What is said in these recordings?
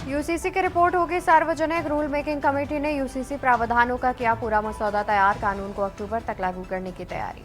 UCC की report होगी सार्वजनिक। रूल मेकिंग कमेटी ने यूसीसी प्रावधानों का किया पूरा मसौदा तैयार। कानून को अक्टूबर तक लागू करने की तैयारी।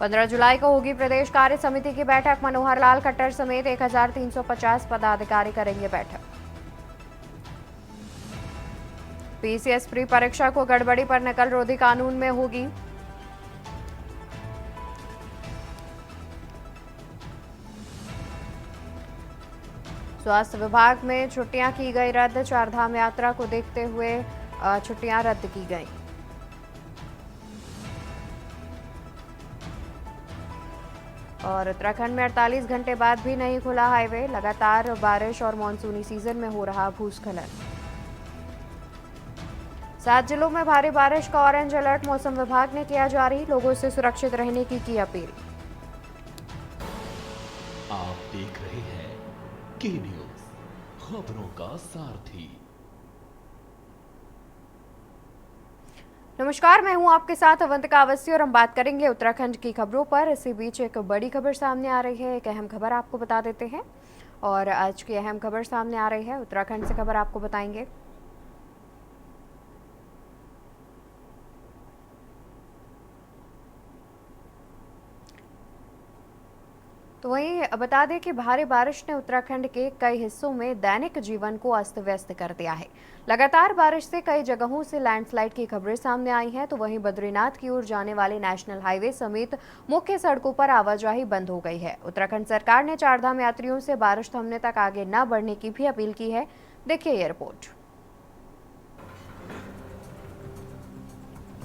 15 जुलाई को होगी प्रदेश कार्य समिति की बैठक। मनोहर लाल खट्टर समेत 1350 पदाधिकारी करेंगे बैठक। पीसीएस प्री परीक्षा को गड़बड़ी पर नकल रोधी कानून में होगी। स्वास्थ्य विभाग में छुट्टियां की गई रद्द। चारधाम यात्रा को देखते हुए छुट्टियां रद्द की गई। और उत्तराखंड में 48 घंटे बाद भी नहीं खुला हाईवे। लगातार बारिश और मानसूनी सीजन में हो रहा भूस्खलन। 7 जिलों में भारी बारिश का ऑरेंज अलर्ट मौसम विभाग ने किया जारी। लोगों से सुरक्षित रहने की अपील। आप देख रहे हैं के न्यूज, खबरों का सारथी। नमस्कार, मैं हूं आपके साथ अवंतिका अवस्थी और हम बात करेंगे उत्तराखंड की खबरों पर। इसी बीच एक बड़ी खबर सामने आ रही है। एक अहम खबर आपको बता देते हैं और आज की अहम खबर सामने आ रही है। उत्तराखंड से खबर आपको बताएंगे। तो वहीं बता दें कि भारी बारिश ने उत्तराखंड के कई हिस्सों में दैनिक जीवन को अस्त व्यस्त कर दिया है। लगातार बारिश से कई जगहों से लैंडस्लाइड की खबरें सामने आई हैं। तो वहीं बद्रीनाथ की ओर जाने वाले नेशनल हाईवे समेत मुख्य सड़कों पर आवाजाही बंद हो गई है। उत्तराखंड सरकार ने चारधाम यात्रियों से बारिश थमने तक आगे न बढ़ने की भी अपील की है। देखिए ये रिपोर्ट।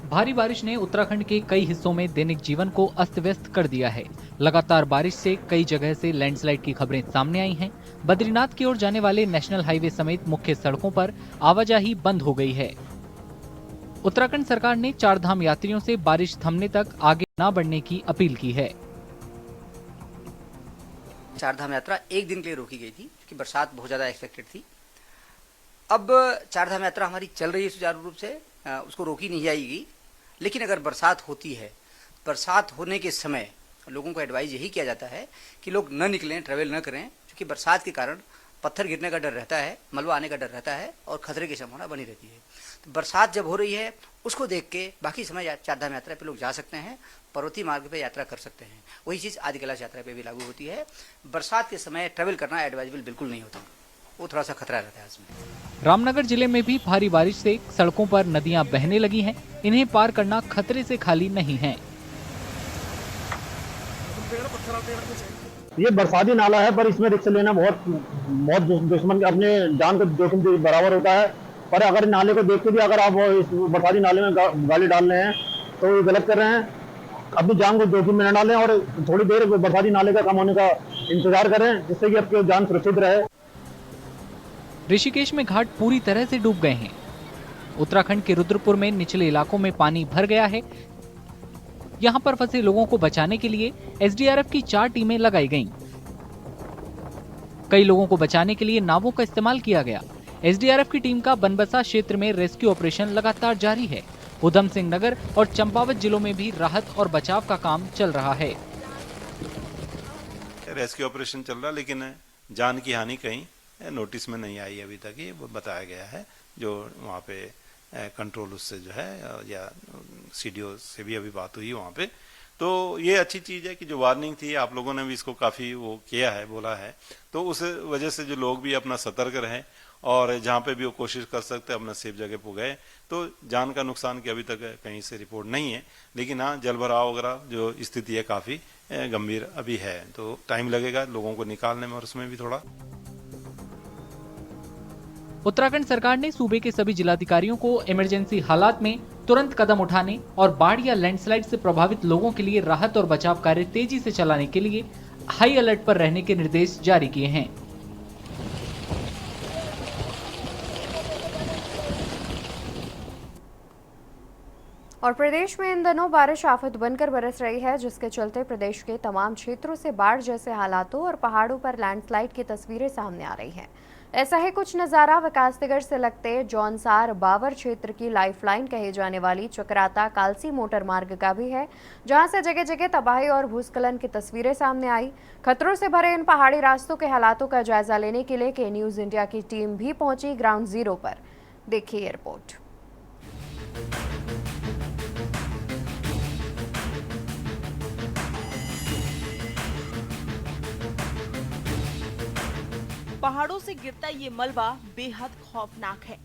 भारी बारिश ने उत्तराखंड के कई हिस्सों में दैनिक जीवन को अस्त व्यस्त कर दिया है। लगातार बारिश से कई जगह से लैंडस्लाइड की खबरें सामने आई हैं। बद्रीनाथ की ओर जाने वाले नेशनल हाईवे समेत मुख्य सड़कों पर आवाजाही बंद हो गई है। उत्तराखंड सरकार ने चारधाम यात्रियों से बारिश थमने तक आगे न बढ़ने की अपील की है। चारधाम यात्रा एक दिन के लिए रोकी गई थी क्योंकि बरसात बहुत ज्यादा एक्सपेक्टेड थी। अब चारधाम यात्रा हमारी चल रही है सुचारू रूप से, उसको रोकी नहीं जाएगी। लेकिन अगर बरसात होती है, बरसात होने के समय लोगों को एडवाइज यही किया जाता है कि लोग न निकलें, ट्रैवल न करें, क्योंकि बरसात के कारण पत्थर गिरने का डर रहता है, मलबा आने का डर रहता है और खतरे की संभावना बनी रहती है। तो बरसात जब हो रही है उसको देख के बाकी समय चारधाम यात्रा पे लोग जा सकते हैं, पर्वतीय मार्ग पे यात्रा कर सकते हैं। वही चीज़ आदि कैलाश यात्रा पे भी लागू होती है। बरसात के समय ट्रैवल करना एडवाइजेबल बिल्कुल नहीं होता, वो थोड़ा सा खतरा रहता है इसमें। रामनगर जिले में भी भारी बारिश से सड़कों पर नदियां बहने लगी हैं। इन्हें पार करना खतरे से खाली नहीं है। ये बरसाती नाला है, पर इसमें रिस्क लेना बहुत दुश्मन अपने जान को जोखिम के बराबर होता है। पर अगर नाले को देख के भी अगर आप इस बरसाती नाले में गाड़ी डाल रहे हैं तो ये गलत कर रहे हैं। अपनी जान को जोखिम में न डालें और थोड़ी देर बरसाती नाले का कम होने का इंतजार करें, जिससे कि आपकी जान सुरक्षित रहे। ऋषिकेश में घाट पूरी तरह से डूब गए हैं। उत्तराखंड के रुद्रपुर में निचले इलाकों में पानी भर गया है। यहां पर फंसे लोगों को बचाने के लिए एसडीआरएफ की 4 टीमें लगाई गईं। कई लोगों को बचाने के लिए नावों का इस्तेमाल किया गया। एसडीआरएफ की टीम का बनबसा क्षेत्र में रेस्क्यू ऑपरेशन लगातार जारी है। उधम सिंह नगर और चंपावत जिलों में भी राहत और बचाव का काम चल रहा है। रेस्क्यू ऑपरेशन चल रहा, लेकिन जान की हानि कहीं नोटिस में नहीं आई अभी तक। ये बताया गया है जो वहाँ पे कंट्रोल उससे जो है या सीडीओ से भी अभी बात हुई वहाँ पे। तो ये अच्छी चीज़ है कि जो वार्निंग थी आप लोगों ने भी इसको काफ़ी वो किया है, बोला है। तो उस वजह से जो लोग भी अपना सतर्क रहें और जहाँ पे भी वो कोशिश कर सकते हैं अपना सेफ जगह पर गए। तो जान का नुकसान की अभी तक कहीं से रिपोर्ट नहीं है, लेकिन हाँ जलभराव वगैरह जो स्थिति है काफ़ी गंभीर अभी है। तो टाइम लगेगा लोगों को निकालने में और उसमें भी थोड़ा। उत्तराखंड सरकार ने सूबे के सभी जिलाधिकारियों को इमरजेंसी हालात में तुरंत कदम उठाने और बाढ़ या लैंडस्लाइड से प्रभावित लोगों के लिए राहत और बचाव कार्य तेजी से चलाने के लिए हाई अलर्ट पर रहने के निर्देश जारी किए हैं। और प्रदेश में इन दिनों बारिश आफत बनकर बरस रही है, जिसके चलते प्रदेश के तमाम क्षेत्रों से बाढ़ जैसे हालातों और पहाड़ों पर लैंडस्लाइड की तस्वीरें सामने आ रही हैं। ऐसा ही कुछ नज़ारा विकासनगर से लगते जौनसार बावर क्षेत्र की लाइफलाइन कही जाने वाली चक्राता कालसी मोटर मार्ग का भी है, जहां से जगह जगह तबाही और भूस्खलन की तस्वीरें सामने आई। खतरों से भरे इन पहाड़ी रास्तों के हालातों का जायजा लेने के लिए के न्यूज़ इंडिया की टीम भी पहुंची ग्राउंड जीरो पर। देखिए ये रिपोर्ट। पहाड़ों से गिरता ये मलबा बेहद खौफनाक है।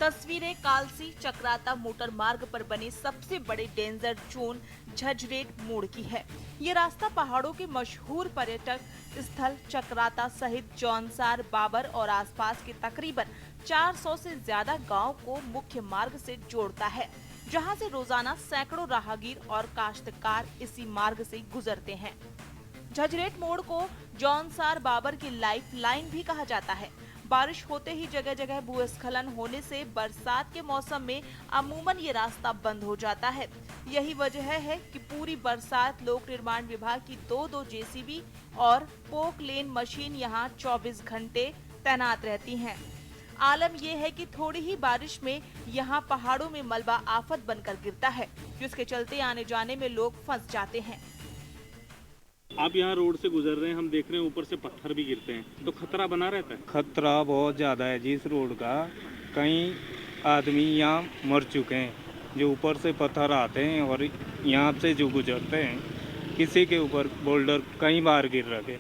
तस्वीरें कालसी चक्राता मोटर मार्ग पर बने सबसे बड़े डेंजर जोन झझरेट मोड़ की है। ये रास्ता पहाड़ों के मशहूर पर्यटक स्थल चक्राता सहित जौनसार, बाबर और आसपास के तकरीबन 400 से ज्यादा गांव को मुख्य मार्ग से जोड़ता है, जहां से रोजाना सैकड़ों राहगीर और काश्तकार इसी मार्ग से गुजरते हैं। झझरेट मोड़ को जौनसार बाबर की लाइफ लाइन भी कहा जाता है। बारिश होते ही जगह जगह भूस्खलन होने से बरसात के मौसम में अमूमन ये रास्ता बंद हो जाता है। यही वजह है कि पूरी बरसात लोक निर्माण विभाग की दो जेसीबी और पोक लेन मशीन यहाँ 24 घंटे तैनात रहती हैं। आलम यह है कि थोड़ी ही बारिश में यहाँ पहाड़ों में मलबा आफत बनकर गिरता है, जिसके चलते आने जाने में लोग फंस जाते हैं। आप यहाँ रोड से गुजर रहे हैं, हम देख रहे हैं ऊपर से पत्थर भी गिरते हैं, तो खतरा बना रहता है। खतरा बहुत ज़्यादा है जी इस रोड का। कई आदमी यहाँ मर चुके हैं, जो ऊपर से पत्थर आते हैं और यहाँ से जो गुजरते हैं, किसी के ऊपर बोल्डर कई बार गिर रखे।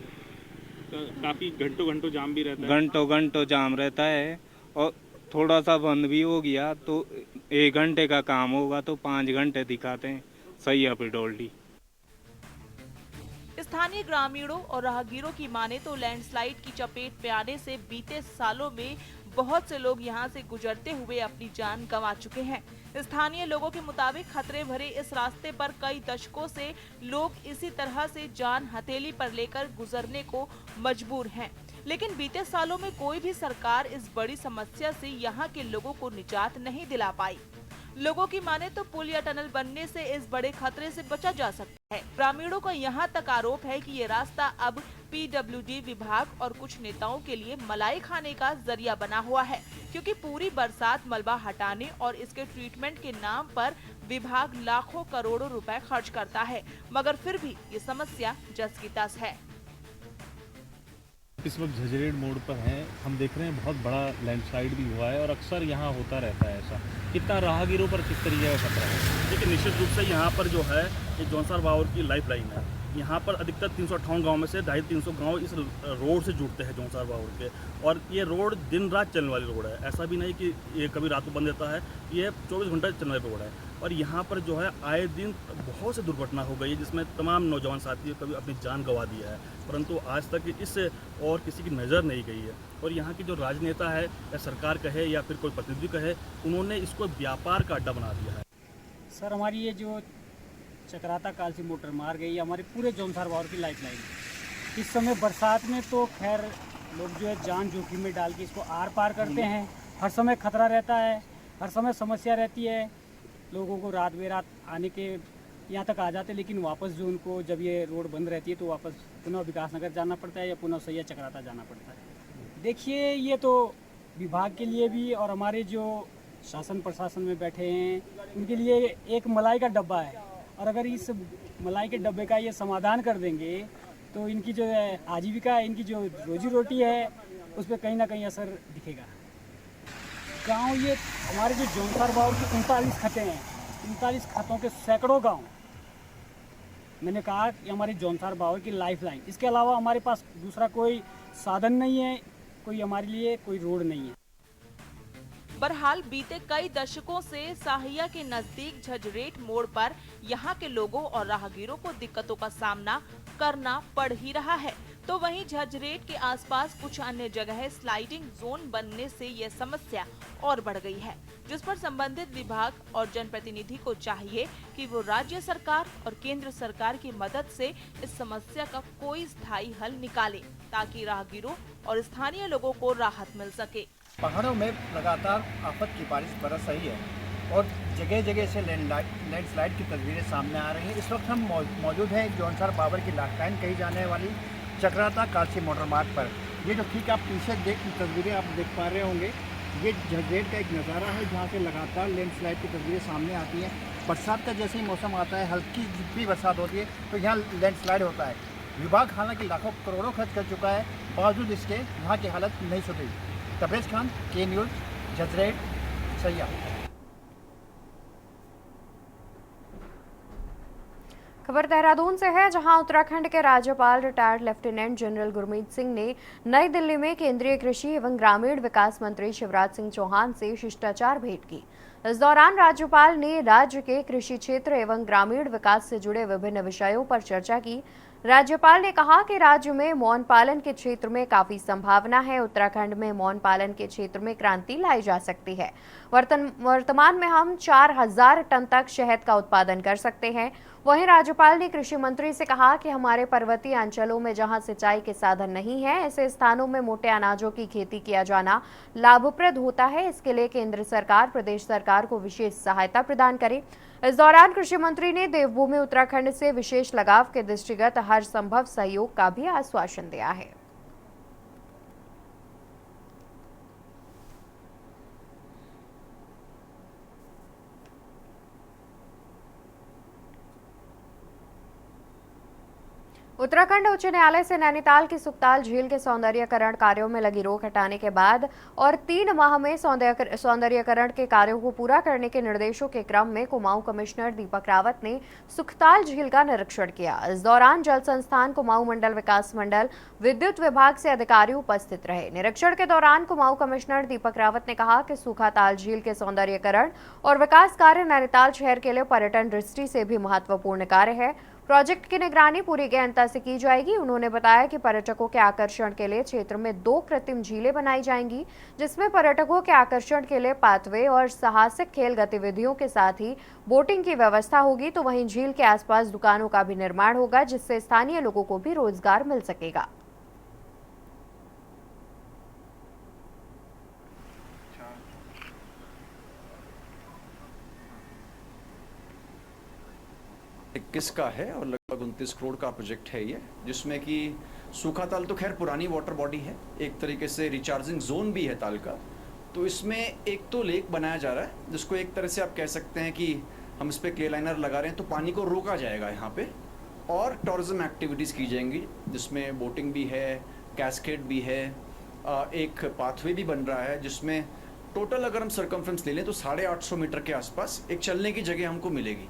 काफ़ी घंटों जाम भी रहता है। घंटों जाम रहता है, और थोड़ा सा बंद भी हो गया तो 1 घंटे का काम होगा तो 5 घंटे दिखाते हैं सही पे डोल्डी। स्थानीय ग्रामीणों और राहगीरों की माने तो लैंडस्लाइड की चपेट में आने से बीते सालों में बहुत से लोग यहां से गुजरते हुए अपनी जान गंवा चुके हैं। स्थानीय लोगों के मुताबिक खतरे भरे इस रास्ते पर कई दशकों से लोग इसी तरह से जान हथेली पर लेकर गुजरने को मजबूर हैं, लेकिन बीते सालों में कोई भी सरकार इस बड़ी समस्या से यहां के लोगों को निजात नहीं दिला पाई। लोगों की माने तो पुल या टनल बनने से इस बड़े खतरे से बचा जा सकता है। ग्रामीणों का यहाँ तक आरोप है कि ये रास्ता अब पीडब्ल्यूडी विभाग और कुछ नेताओं के लिए मलाई खाने का जरिया बना हुआ है, क्योंकि पूरी बरसात मलबा हटाने और इसके ट्रीटमेंट के नाम पर विभाग लाखों करोड़ों रुपए खर्च करता है, मगर फिर भी ये समस्या जस की तस है। इस वक्त झझरेट मोड़ पर हैं, हम देख रहे हैं बहुत बड़ा लैंडस्लाइड भी हुआ है और अक्सर यहाँ होता रहता है ऐसा। कितना राहगीरों पर किस तरीके का खतरा है? देखिए, निश्चित रूप से यहाँ पर जो है ये जौनसार बावर की लाइफ लाइन है। यहाँ पर अधिकतर 358 गांव में से 250-300 गांव इस रोड से जुड़ते हैं जौनसार बावर के, और ये रोड दिन रात चलने वाली रोड है। ऐसा भी नहीं कि ये कभी रात को बंद रहता है, ये 24 घंटा चलने वाली रोड है। और यहाँ पर जो है आए दिन बहुत से दुर्घटना हो गई है, जिसमें तमाम नौजवान साथियों कभी अपनी जान गंवा दिया है, परंतु आज तक इससे और किसी की नज़र नहीं गई है। और यहाँ की जो राजनेता है या सरकार कहे या फिर कोई प्रतिनिधि कहे, उन्होंने इसको व्यापार का अड्डा बना दिया है। सर, हमारी ये जो चक्राता कालसी मोटर मार्ग है, ये हमारे पूरे जौनसार बावर की लाइफ लाइन है। इस समय बरसात में तो खैर लोग जो है जान जोखिम में डाल के इसको आर पार करते हैं। हर समय खतरा रहता है, हर समय समस्या रहती है। लोगों को रात बेरात आने के यहाँ तक आ जाते, लेकिन वापस जो उनको जब ये रोड बंद रहती है तो वापस पुनः विकासनगर जाना पड़ता है या पुनः सैया चक्राता जाना पड़ता है। देखिए, ये तो विभाग के लिए भी और हमारे जो शासन प्रशासन में बैठे हैं उनके लिए एक मलाई का डब्बा है, और अगर इस मलाई के डब्बे का ये समाधान कर देंगे तो इनकी जो है आजीविका, इनकी जो रोजी रोटी है, उस पर कहीं ना कहीं असर दिखेगा। गांव ये हमारे जो जौनसार बावर की 39 खतें हैं, 39 खतों के सैकड़ों गांव, मैंने कहा कि हमारी जौनसार बावर की लाइफ लाइन। इसके अलावा हमारे पास दूसरा कोई साधन नहीं है, कोई हमारे लिए कोई रोड नहीं है। बहरहाल बीते कई दशकों से साहिया के नजदीक झझरेट मोड़ पर यहाँ के लोगों और राहगीरों को दिक्कतों का सामना करना पड़ ही रहा है, तो वहीं झझरेट के आसपास कुछ अन्य जगह स्लाइडिंग जोन बनने से यह समस्या और बढ़ गई है, जिस पर संबंधित विभाग और जनप्रतिनिधि को चाहिए कि वो राज्य सरकार और केंद्र सरकार की मदद से इस समस्या का कोई स्थायी हल निकाले, ताकि राहगीरों और स्थानीय लोगों को राहत मिल सके। पहाड़ों में लगातार आफत की बारिश बरस रही है और जगह जगह से लैंडस्लाइड की तस्वीरें सामने आ रही हैं। इस वक्त हम मौजूद हैं जौनसार पावर की लाइफलाइन कही जाने वाली चक्राता कालसी मोटर मार्ग पर। ये जो ठीक आप पीछे तस्वीरें आप देख पा रहे होंगे, ये झज्जर का एक नज़ारा है जहाँ से लगातार लैंडस्लाइड की तस्वीरें सामने आती हैं। बरसात का जैसे ही मौसम आता है, हल्की भी बरसात होती है तो यहाँ लैंडस्लाइड होता है। विभाग हालांकि लाखों करोड़ों खर्च कर चुका है, बावजूद इसके यहाँ की हालत नहीं सुधरी। तबरेज खान, के न्यूज़, झज्जर, सैया। खबर देहरादून से है, जहां उत्तराखंड के राज्यपाल retired lieutenant general Gurmeet Singh ने नई दिल्ली में केंद्रीय कृषि एवं ग्रामीण विकास मंत्री शिवराज सिंह चौहान से शिष्टाचार भेंट की। इस दौरान राज्यपाल ने राज्य के कृषि क्षेत्र एवं ग्रामीण विकास से जुड़े विभिन्न विषयों पर चर्चा की। राज्यपाल ने कहा कि राज्य में मौन पालन के क्षेत्र में काफी संभावना है। उत्तराखंड में मौन पालन के क्षेत्र में क्रांति लाई जा सकती है। वर्तमान में हम 4000 टन तक शहद का उत्पादन कर सकते हैं। वहीं राज्यपाल ने कृषि मंत्री से कहा कि हमारे पर्वतीय अंचलों में जहां सिंचाई के साधन नहीं है, ऐसे स्थानों में मोटे अनाजों की खेती किया जाना लाभप्रद होता है। इसके लिए केंद्र सरकार प्रदेश सरकार को विशेष सहायता प्रदान करे। इस दौरान कृषि मंत्री ने देवभूमि उत्तराखंड से विशेष लगाव के दृष्टिगत हर संभव सहयोग का भी आश्वासन दिया है। उत्तराखंड उच्च न्यायालय से नैनीताल की सुखताल झील के सौंदर्यीकरण कार्यों में लगी रोक हटाने के बाद और 3 माह में सौंदर्यीकरण के कार्यों को पूरा करने के निर्देशों के क्रम में कुमाऊं कमिश्नर दीपक रावत ने सुखताल झील का निरीक्षण किया। इस दौरान जल संस्थान, कुमाऊं मंडल विकास मंडल, विद्युत विभाग से अधिकारी उपस्थित रहे। निरीक्षण के दौरान कुमाऊं कमिश्नर दीपक रावत ने कहा कि सूखाताल झील के सौंदर्यीकरण और विकास कार्य नैनीताल शहर के लिए पर्यटन दृष्टि से भी महत्वपूर्ण कार्य है। प्रोजेक्ट की निगरानी पूरी गहनता से की जाएगी। उन्होंने बताया कि पर्यटकों के आकर्षण के लिए क्षेत्र में 2 कृत्रिम झीलें बनाई जाएंगी, जिसमें पर्यटकों के आकर्षण के लिए पाथवे और साहसिक खेल गतिविधियों के साथ ही बोटिंग की व्यवस्था होगी। तो वहीं झील के आसपास दुकानों का भी निर्माण होगा, जिससे स्थानीय लोगों को भी रोजगार मिल सकेगा। इक्कीस का है और लगभग 29 करोड़ का प्रोजेक्ट है ये, जिसमें कि सूखा ताल तो खैर पुरानी वाटर बॉडी है, एक तरीके से रिचार्जिंग जोन भी है ताल का। तो इसमें एक तो लेक बनाया जा रहा है, जिसको एक तरह से आप कह सकते हैं कि हम इस पर क्ले लाइनर लगा रहे हैं तो पानी को रोका जाएगा यहाँ पे, और टूरिज्म एक्टिविटीज़ की जाएंगी, जिसमें बोटिंग भी है, कैस्केड भी है, एक पाथवे भी बन रहा है, जिसमें टोटल अगर हम सर्कमफ्रेंस ले लें तो 850 मीटर के आसपास एक चलने की जगह हमको मिलेगी।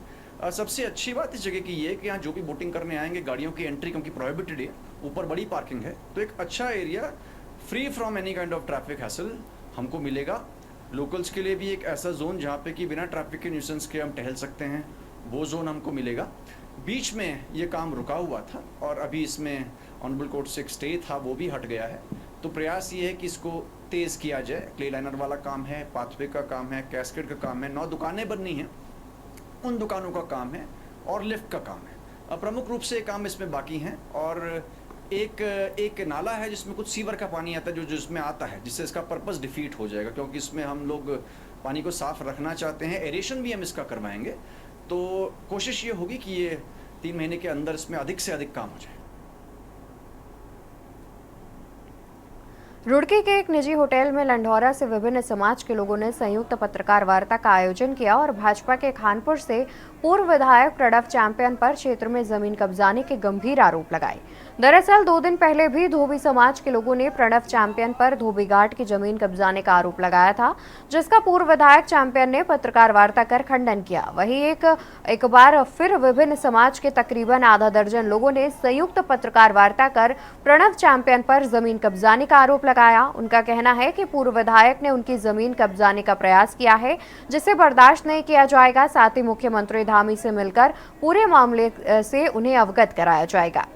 सबसे अच्छी बात इस जगह की ये है कि यहाँ जो भी बोटिंग करने आएंगे, गाड़ियों की एंट्री क्योंकि प्रोहिबिटेड है, ऊपर बड़ी पार्किंग है, तो एक अच्छा area free from any kind of traffic hassle हमको मिलेगा। लोकल्स के लिए भी एक ऐसा जोन जहाँ पे कि बिना ट्रैफिक के न्यूसेंस के हम टहल सकते हैं, वो जोन हमको मिलेगा। बीच में ये काम रुका हुआ था और अभी इसमें ऑनरेबल कोर्ट से एक स्टे था, वो भी हट गया है। तो प्रयास ये है कि इसको तेज़ किया जाए। क्ले लाइनर वाला काम है, पाथवे का काम है, कैस्केड का काम है, 9 दुकानें बननी हैं, उन दुकानों का काम है, और लिफ्ट का काम है। प्रमुख रूप से काम इसमें बाकी हैं। और एक नाला है जिसमें कुछ सीवर का पानी आता है, जो जिसमें आता है, जिससे इसका पर्पस डिफीट हो जाएगा, क्योंकि इसमें हम लोग पानी को साफ रखना चाहते हैं। एरेशन भी हम इसका करवाएंगे, तो कोशिश ये होगी कि ये 3 महीने के अंदर इसमें अधिक से अधिक काम हो जाए। रुड़की के एक निजी होटल में लंढौरा से विभिन्न समाज के लोगों ने संयुक्त पत्रकार वार्ता का आयोजन किया और भाजपा के खानपुर से पूर्व विधायक प्रणव चैंपियन पर क्षेत्र में जमीन कब्जाने के गंभीर आरोप लगाए। दरअसल 2 दिन पहले भी धोबी समाज के लोगों ने प्रणव चैंपियन पर धोबी घाट की जमीन कब्जाने का आरोप लगाया था, जिसका पूर्व विधायक चैंपियन ने पत्रकार वार्ता कर खंडन किया। वहीं एक बार फिर विभिन्न समाज के तकरीबन आधा दर्जन लोगों ने संयुक्त पत्रकार वार्ता कर प्रणव चैंपियन पर जमीन कब्जाने का आरोप लगाया। उनका कहना है कि पूर्व विधायक ने उनकी जमीन कब्जाने का प्रयास किया है, जिसे बर्दाश्त नहीं किया जाएगा। साथ ही मुख्यमंत्री धामी से मिलकर पूरे मामले से उन्हें अवगत कराया जाएगा।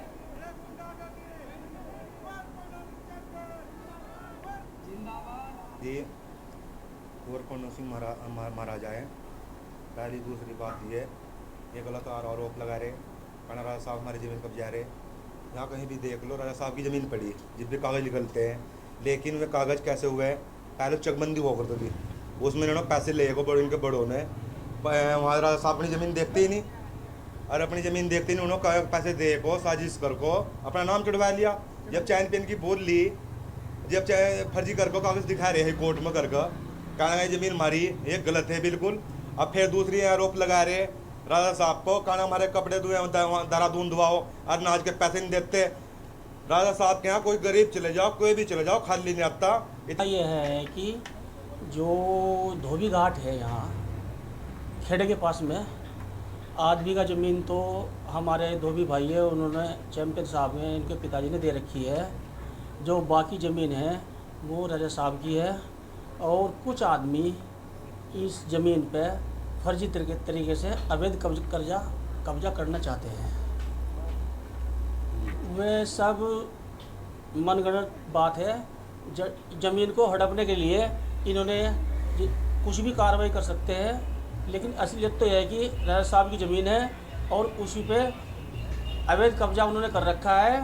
कुंवर कौन सिंह महाराजा है। पहली दूसरी बात ये है, गलत आरोप लगा रहे, राजा साहब हमारी ज़मीन कब्जा रहे। यहाँ कहीं भी देख लो, राजा साहब की ज़मीन पड़ी, जिस भी कागज़ निकलते हैं, लेकिन वे कागज़ कैसे हुए हैं, पहले चकबंदी हुआ करती थी, उसमें इन्होंने पैसे ले को बड़ों ने वहाँ राजा साहब अपनी ज़मीन देखते ही नहीं, और अपनी ज़मीन देखते ही नहीं, उन्होंने पैसे दे को साजिश कर को अपना नाम चढ़वा लिया। जब चैन पेन की बोल ली, जब चाहे फर्जी कर को कागज़ दिखा रहे हैं कोर्ट में कर का, कहना है ज़मीन हमारी, ये गलत है बिल्कुल। अब फिर दूसरी आरोप लगा रहे राजा साहब को, कहना हमारे कपड़े धुए देहरादून धुआओ और नाच के पैसे नहीं देते। राजा साहब के यहाँ कोई गरीब चले जाओ, कोई भी चले जाओ, खाली नहीं आता। ये है कि जो धोबी घाट है यहाँ खेड़े के पास में, आदमी का ज़मीन तो हमारे धोबी भाई है, उन्होंने चैंपियन साहब ने, इनके पिताजी ने दे रखी है। जो बाकी ज़मीन है वो राजा साहब की है, और कुछ आदमी इस ज़मीन पे फर्जी तरीके से अवैध कब्जा करना चाहते हैं। वे सब मनगढ़ंत बात है। ज़मीन को हड़पने के लिए इन्होंने कुछ भी कार्रवाई कर सकते हैं, लेकिन असलियत तो यह है कि राजा साहब की ज़मीन है और उसी पे अवैध कब्जा उन्होंने कर रखा है।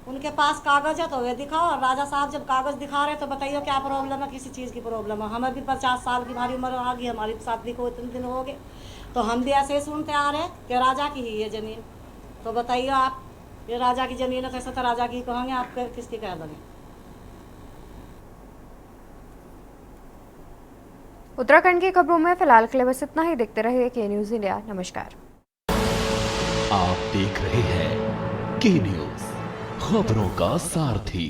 उनके पास कागज़ है तो वे दिखाओ, और राजा साहब जब कागज़ दिखा रहे तो बताइए क्या प्रॉब्लम है, किसी चीज़ की प्रॉब्लम है। हमें भी 50 साल की हमारी उम्र आ गई, हमारी शादी को इतने दिन हो गए, तो हम भी ऐसे ही सुनते आ रहे कि राजा की ही है ज़मीन। तो बताइए आप, ये राजा की ज़मीन है तो ऐसा तो राजा की कहेंगे, आप किसकी कह दोगे। उत्तराखंड की खबरों में फिलहाल के लिए बस इतना ही। देखते रहिए के न्यूज़ इंडिया। नमस्कार। आप देख रहे हैं के न्यूज़, खबरों का सारथी।